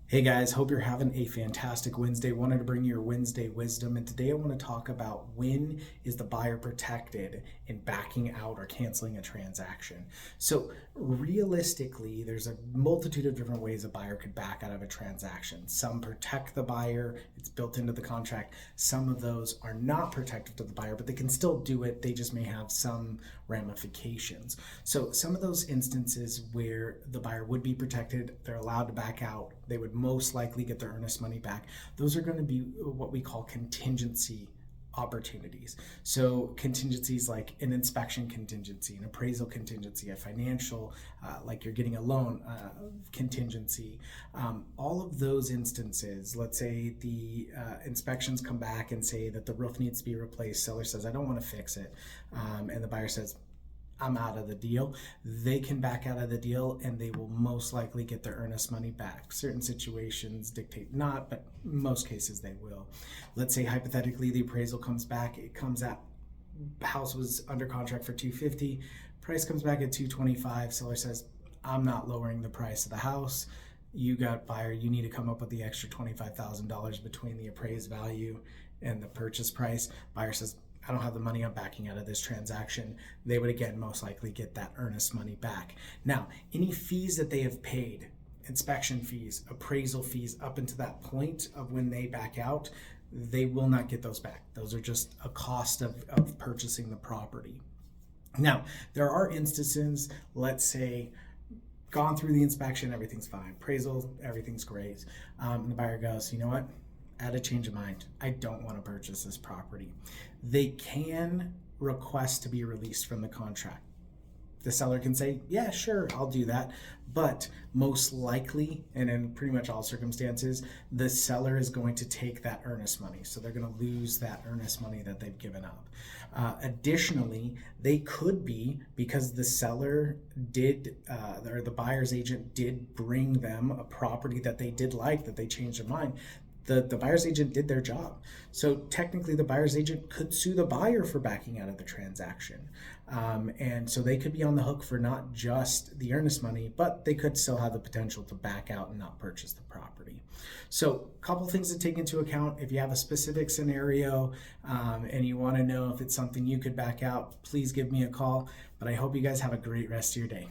Hey guys, hope you're having a fantastic Wednesday. Wanted to bring you your Wednesday wisdom, and today I want to talk about when is the buyer protected in backing out or canceling a transaction. So, realistically, there's a multitude of different ways a buyer could back out of a transaction. Some protect the buyer, it's built into the contract. Some of those are not protective to the buyer, but they can still do it. They just may have some ramifications. So, some of those instances where the buyer would be protected, they're allowed to back out, they would most likely get their earnest money back. Those are going to be what we call contingency opportunities. So contingencies like an inspection contingency, an appraisal contingency, a financial, like you're getting a loan contingency. All of those instances, let's say the inspections come back and say that the roof needs to be replaced. Seller says, I don't want to fix it. And the buyer says, I'm out of the deal. They can back out of the deal and they will most likely get their earnest money back. Certain situations dictate not, but most cases they will. Let's say hypothetically the appraisal comes back, it comes at house was under contract for 250, price comes back at 225, seller says, I'm not lowering the price of the house. You got buyer, you need to come up with the extra $25,000 between the appraised value and the purchase price. Buyer says, I don't have the money, I'm backing out of this transaction. They would again most likely get that earnest money back. Now, any fees that they have paid, inspection fees, appraisal fees up until that point of when they back out, they will not get those back. Those are just a cost of purchasing the property. Now, there are instances, let's say, gone through the inspection, everything's fine. Appraisal, everything's great. And the buyer goes, you know what? At a change of mind, I don't want to purchase this property. They can request to be released from the contract. The seller can say, yeah, sure, I'll do that. But most likely, and in pretty much all circumstances, the seller is going to take that earnest money. So they're going to lose that earnest money that they've given up. Additionally, they could be, because the seller did, or the buyer's agent did bring them a property that they did like, that they changed their mind. The buyer's agent did their job. So technically the buyer's agent could sue the buyer for backing out of the transaction. And so they could be on the hook for not just the earnest money, but they could still have the potential to back out and not purchase the property. So a couple things to take into account. If you have a specific scenario and you want to know if it's something you could back out, please give me a call. But I hope you guys have a great rest of your day.